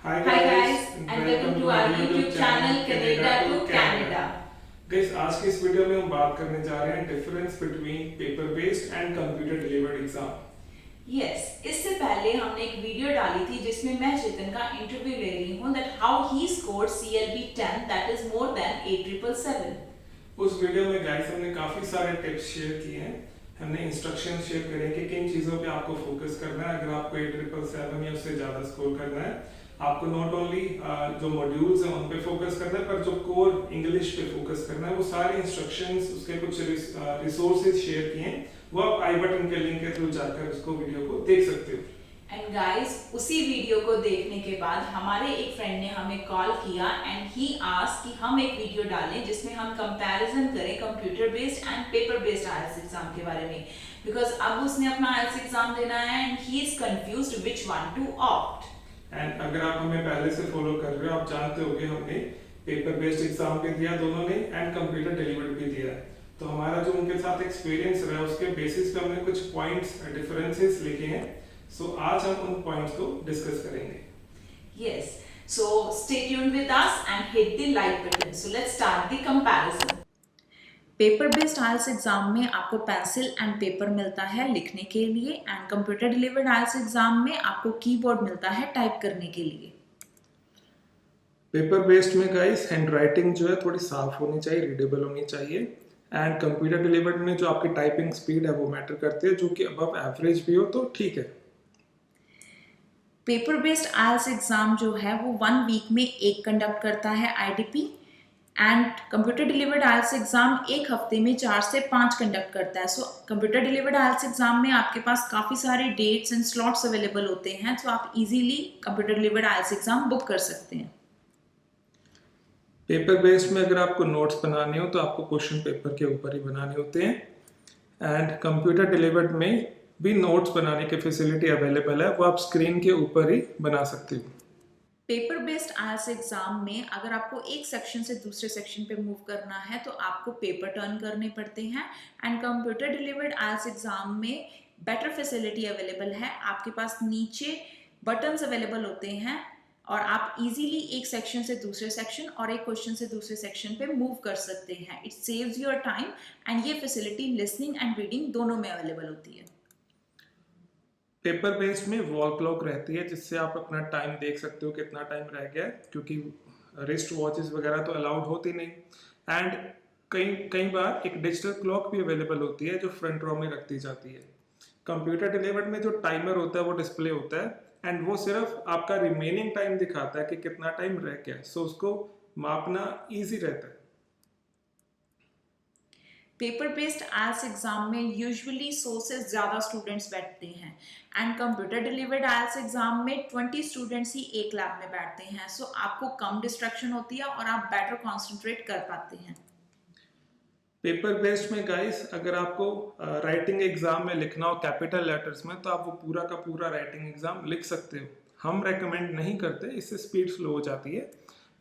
Hi guys and welcome to our YouTube channel Canada to Canada. Guys आज की इस video में हम बात करने जा रहे हैं difference between paper based and computer delivered exam. Yes, इससे पहले हमने एक वीडियो डाली थी जिसमें मैं चेतन का इंटरव्यू ले रही हूँ that how he scored CLB 10 that is more than 8777. उस वीडियो में गाइस हमने काफी सारे टिप्स शेयर किए हैं। हमने इंस्ट्रक्शन शेयर करे कि किन चीजों पे आपको फोकस करना है अगर आपको 8777 या उससे ज्यादा स्कोर करना है। आपको नॉट ओनली जो मॉड्यूल्स हैं उन पे फोकस करना है पर जो कोर इंग्लिश पे फोकस करना है। वो सारे इंस्ट्रक्शंस उसके कुछ रिसोर्सेज शेयर किए हैं, वो आप आई बटन के लिंक के थ्रू जाकर उसको वीडियो को देख सकते हो। एंड गाइस उसी वीडियो को देखने के बाद हमारे एक फ्रेंड ने हमें कॉल किया एंड ही आस्क्ड कि हम एक वीडियो डालें जिसमें हम कंपैरिजन करें computer based and paper based IELTS exam के बारे में, बिकॉज अब उसने अपना आईएलटीएस एग्जाम देना है and he is confused which one two opt. And अगर आप हमें पहले से फॉलो कर रहे हो आप जानते हो कि हमने पेपर बेस्ड एग्जाम भी दिया दोनों ने एंड कंप्यूटर डिलीवर्ड भी दिया है। तो हमारा जो उनके साथ एक्सपीरियंस रहा है उसके बेसिस पे हमने कुछ पॉइंट्स डिफरेंसेस लिखे हैं। सो आज हम उन पॉइंट्स को डिस्कस करेंगे। Yes, so stay tuned with us and hit the like button. So let's start the comparison. Paper based IELTS exam में आपको पेंसिल एंड पेपर मिलता है लिखने के लिए and computer delivered IELTS exam में आपको कीबोर्ड मिलता है टाइप करने के लिए। पेपर बेस्ड में गाइस हैंडराइटिंग जो है थोड़ी साफ होनी चाहिए, रीडेबल होनी चाहिए एंड कंप्यूटर डिलीवर्ड में जो आपकी टाइपिंग स्पीड है वो मैटर करती है, जो कि अबव एवरेज भी हो तो ठीक है। पेपर बेस्ड आईएलटीएस एग्जाम जो है वो 1 वीक में एक कंडक्ट करता है IDP and computer delivered IELTS exam एक हफ्ते में 4 से 5 कंडक्ट करता है। सो कंप्यूटर डिलीवर्ड आईएलटीएस एग्जाम में आपके पास काफ़ी सारे डेट्स एंड स्लॉट्स अवेलेबल होते हैं, तो आप easily computer delivered IELTS exam book कर सकते हैं। पेपर बेस्ड में अगर आपको नोट्स बनाने हो तो आपको क्वेश्चन पेपर के ऊपर ही बनाने होते हैं एंड कंप्यूटर डिलीवर्ड में भी नोट्स बनाने की फैसिलिटी अवेलेबल है, वो आप स्क्रीन के ऊपर ही बना सकते हो। पेपर बेस्ड आईएलटीएस एग्जाम में अगर आपको एक सेक्शन से दूसरे सेक्शन पे मूव करना है तो आपको पेपर टर्न करने पड़ते हैं and computer delivered IELTS exam में बेटर फैसिलिटी अवेलेबल है। आपके पास नीचे बटन्स अवेलेबल होते हैं और आप इजीली एक सेक्शन से दूसरे सेक्शन और एक क्वेश्चन से दूसरे सेक्शन पे मूव कर सकते हैं। It saves your time and ये फैसिलिटी लिसनिंग एंड रीडिंग दोनों में अवेलेबल होती है। पेपर बेस्ड में वॉल क्लॉक रहती है जिससे आप अपना टाइम देख सकते हो कितना टाइम रह गया है, क्योंकि रिस्ट वॉचेस वगैरह तो अलाउड होती नहीं एंड कई कई बार एक डिजिटल क्लॉक भी अवेलेबल होती है जो फ्रंट रो में रखती जाती है। कंप्यूटर डिलीवर्ड में जो टाइमर होता है वो डिस्प्ले होता है एंड वो सिर्फ आपका रिमेनिंग टाइम दिखाता है कि कितना टाइम रह गया, सो उसको मापना ईजी रहता है। पेपर बेस्ड आईएलटीएस एग्जाम में यूजुअली 100 से ज़्यादा स्टूडेंट्स बैठते हैं and computer delivered IELTS exam में 20 स्टूडेंट्स ही एक लैब में बैठते हैं। सो आपको कम डिस्ट्रैक्शन होती है और आप बेटर कॉन्सेंट्रेट कर पाते हैं। पेपर बेस्ड में गाइस अगर आपको राइटिंग एग्जाम में लिखना हो कैपिटल लेटर्स में तो आप वो पूरा का पूरा राइटिंग एग्जाम लिख सकते हो। हम रेकमेंड नहीं करते, इससे स्पीड स्लो हो जाती है,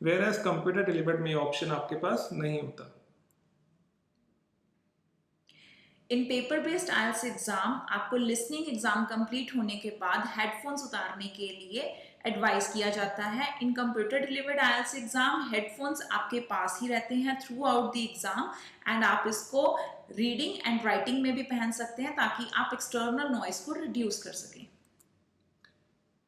वेयर एज कंप्यूटर डिलीवर्ड में ऑप्शन आपके पास नहीं होता। इन पेपर बेस्ड आईएलटीएस एग्जाम आपको लिसनिंग एग्जाम कंप्लीट होने के बाद हेडफोन्स उतारने के लिए एडवाइस किया जाता है। इन computer delivered IELTS exam headphones आपके पास ही रहते हैं through out the exam and आप इसको रीडिंग एंड राइटिंग में भी पहन सकते हैं ताकि आप एक्सटर्नल नॉइस को रिड्यूस कर सकें।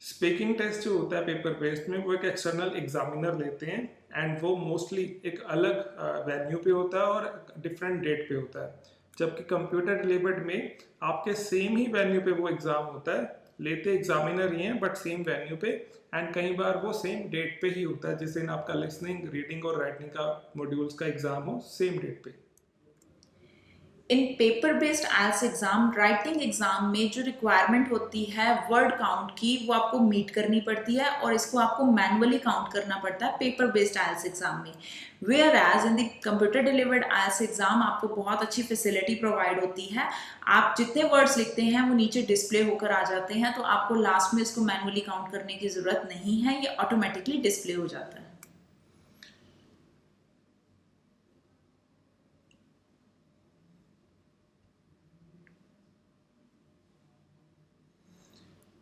स्पीकिंग टेस्ट जो होता है पेपर बेस्ड में वो एक एक्सटर्नल एग्जामिनर लेते हैं एंड वो मोस्टली एक अलग वेन्यू पे होता है और डिफरेंट डेट पे होता है, जबकि कंप्यूटर डिलीवर्ड में आपके सेम ही वेन्यू पे वो एग्जाम होता है, लेते एग्जामिनर ही हैं बट सेम वेन्यू पे एंड कई बार वो सेम डेट पे ही होता है, जिस दिन आपका लिसनिंग रीडिंग और राइटिंग का मॉड्यूल्स का एग्जाम हो सेम डेट पे। इन paper based IELTS exam writing exam में जो रिक्वायरमेंट होती है वर्ड काउंट की वो आपको मीट करनी पड़ती है और इसको आपको मैनुअली काउंट करना पड़ता है पेपर बेस्ड आईएलटीएस एग्जाम में। Whereas in the computer delivered IELTS exam आपको बहुत अच्छी फैसिलिटी प्रोवाइड होती है। आप जितने वर्ड्स लिखते हैं वो नीचे डिस्प्ले होकर आ जाते हैं, तो आपको लास्ट में इसको मैनुअली काउंट करने की जरूरत नहीं है, ये ऑटोमेटिकली डिस्प्ले हो जाता है।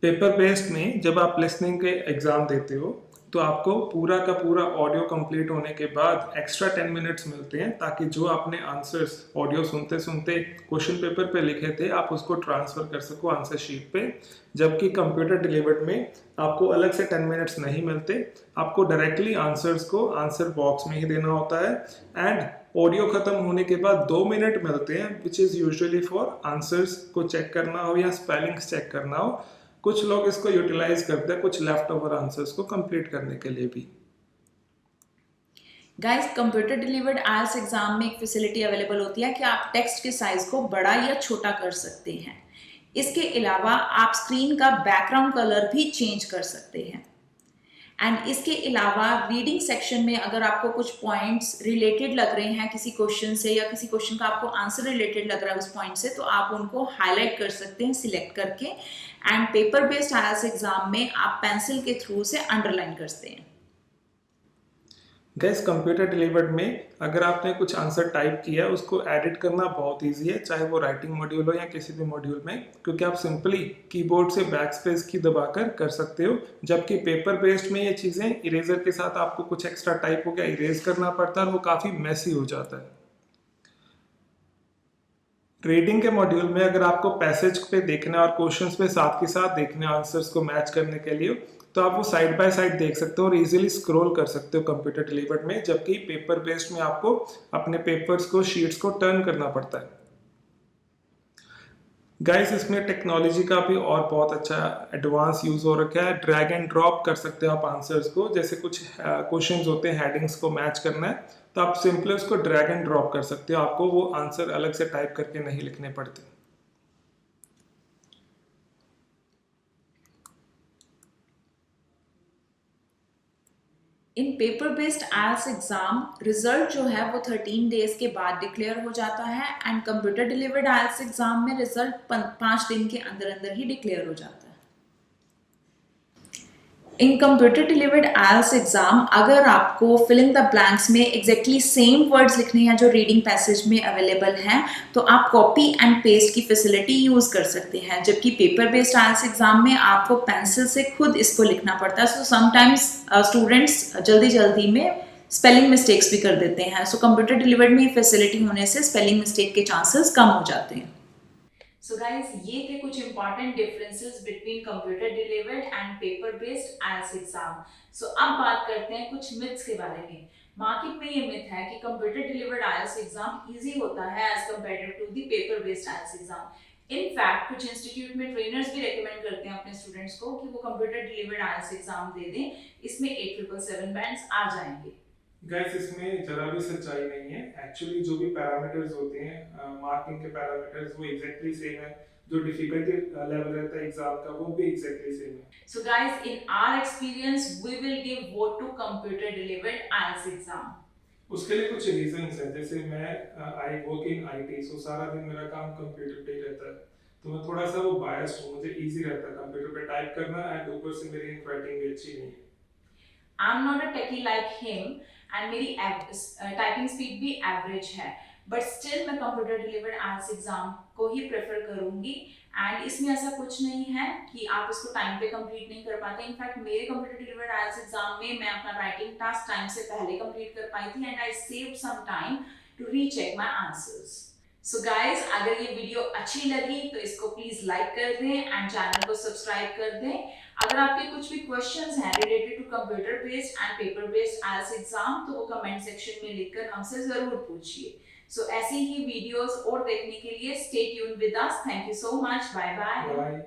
पेपर बेस्ड में जब आप लिसनिंग के एग्जाम देते हो तो आपको पूरा का पूरा ऑडियो कंप्लीट होने के बाद एक्स्ट्रा 10 मिनट्स मिलते हैं, ताकि जो आपने आंसर्स ऑडियो सुनते सुनते क्वेश्चन पेपर पे लिखे थे आप उसको ट्रांसफ़र कर सको आंसर शीट पे। जबकि कंप्यूटर डिलीवर्ड में आपको अलग से 10 मिनट्स नहीं मिलते, आपको डायरेक्टली आंसर्स को आंसर बॉक्स में ही देना होता है। एंड ऑडियो ख़त्म होने के बाद 2 मिनट मिलते हैं, which is usually for answers को चेक करना हो या स्पेलिंग्स चेक करना हो। कुछ लोग इसको यूटिलाइज करते हैं कुछ लेफ्ट ओवर आंसर्स को कंप्लीट करने के लिए भी। Guys, computer delivered IELTS exam में एक फैसिलिटी अवेलेबल होती है कि आप टेक्स्ट के साइज को बड़ा या छोटा कर सकते हैं। इसके अलावा आप स्क्रीन का बैकग्राउंड कलर भी चेंज कर सकते हैं। एंड इसके अलावा रीडिंग सेक्शन में अगर आपको कुछ पॉइंट्स रिलेटेड लग रहे हैं किसी क्वेश्चन से, या किसी क्वेश्चन का आपको आंसर रिलेटेड लग रहा है उस पॉइंट से, तो आप उनको हाईलाइट कर सकते हैं सिलेक्ट करके। And paper based IELTS exam में आप पेंसिल के थ्रू से अंडरलाइन करते हैं। गैस, कंप्यूटर डिलीवर्ड में अगर आपने कुछ आंसर टाइप किया उसको एडिट करना बहुत इजी है, चाहे वो राइटिंग मॉड्यूल हो या किसी भी मॉड्यूल में, क्योंकि आप सिंपली कीबोर्ड से बैक स्पेस की दबाकर कर सकते हो। जबकि पेपर बेस्ड में ये चीज़ें इरेजर के साथ आपको कुछ एक्स्ट्रा टाइप हो गया इरेज करना पड़ता है और वो काफ़ी मैसी हो जाता है। रीडिंग के मॉड्यूल में अगर आपको पैसेज पे देखना है और क्वेश्चंस पे साथ के साथ देखने आंसर्स को मैच करने के लिए, तो आप वो साइड बाय साइड देख सकते हो और इजीली स्क्रॉल कर सकते हो कंप्यूटर डिलीवर्ड में। जबकि पेपर बेस्ड में आपको अपने पेपर्स को शीट्स को टर्न करना पड़ता है। गाइस, इसमें टेक्नोलॉजी का भी और बहुत अच्छा एडवांस यूज हो रखा है। ड्रैग एंड ड्रॉप कर सकते हो आप आंसर्स को, जैसे कुछ क्वेश्चंस होते हैं हेडिंग्स को मैच करना है तो आप सिंपली उसको ड्रैग एंड ड्रॉप कर सकते हो, आपको वो आंसर अलग से टाइप करके नहीं लिखने पड़ते। इन paper based IELTS exam result जो है वो 13 डेज के बाद डिक्लेयर हो जाता है। And computer delivered IELTS exam में रिजल्ट 5 दिन के अंदर अंदर ही डिक्लेयर हो जाता है। इन कंप्यूटर डिलीवर्ड आईएलटीएस एग्जाम अगर आपको फिल इन द ब्लैंक्स में एग्जैक्टली सेम वर्ड्स लिखने हैं जो रीडिंग पैसेज में अवेलेबल हैं, तो आप कॉपी एंड पेस्ट की फैसिलिटी यूज कर सकते हैं। जबकि पेपर बेस्ड आईएलटीएस एग्जाम में आपको पेंसिल से खुद इसको लिखना पड़ता है। सो समटाइम्स स्टूडेंट्स जल्दी में स्पेलिंग मिस्टेक्स भी कर देते हैं। सो कंप्यूटर डिलीवर्ड में फैसिलिटी होने से स्पेलिंग मिस्टेक के चांसेस कम हो जाते हैं। सो गाइज, ये थे कुछ important differences between computer delivered and paper based IELTS exam. So अब बात करते हैं कुछ मिथ्स के बारे में। मार्केट में ये मिथ है कि computer delivered IELTS exam easy होता है as compared to the paper based IELTS exam. In fact कुछ इंस्टीट्यूट में ट्रेनर्स भी रेकमेंड करते हैं अपने स्टूडेंट्स को कि वो कंप्यूटर डिलीवर्ड आईएलटीएस एग्जाम दे दें, इसमें 8777 बैंड्स आ जाएंगे। गाइस, इसमें जरा भी सच्चाई नहीं है। एक्चुअली जो भी पैरामीटर्स होते हैं मार्किंग के पैरामीटर्स वो एग्जैक्टली सेम है। जो डिफिकल्टी लेवल रहता है एग्जाम का वो भी एग्जैक्टली सेम है। So guys, in our experience we will give vote to computer delivered IELTS exam. उसके लिए कुछ रीजंस हैं, जैसे मैं आई वर्क इन आईटी, सो सारा दिन मेरा काम कंप्यूटर पे ही रहता है, तो मैं थोड़ा सा वो बायस्ड हूँ, मुझे इजी रहता है कंप्यूटर पे टाइप करना। एंड ऊपर से मेरी राइटिंग भी अच्छी नहीं है। I am not a techie like him and मेरी टाइपिंग स्पीड भी एवरेज है, बट स्टिल मैं कंप्यूटर डिलीवर्ड आईएलटीएस एग्जाम को ही प्रेफर करूंगी। एंड इसमें ऐसा कुछ नहीं है कि आप इसको टाइम पे कंप्लीट नहीं कर पाते। इनफैक्ट मेरे कंप्यूटर डिलीवर्ड आईएलटीएस एग्जाम में मैं अपना राइटिंग टास्क टाइम से पहले कंप्लीट कर पाई थी and I saved some time to recheck my answers. So guys, अगर ये वीडियो अच्छी लगी तो इसको प्लीज लाइक कर दें एंड चैनल को सब्सक्राइब कर दें। अगर आपके कुछ भी क्वेश्चंस हैं related to computer based and paper based IELTS exam तो वो कमेंट सेक्शन में लिखकर हमसे जरूर पूछिए। सो ऐसी ही वीडियोस और देखने के लिए stay tuned with us. Thank you so much. Bye bye.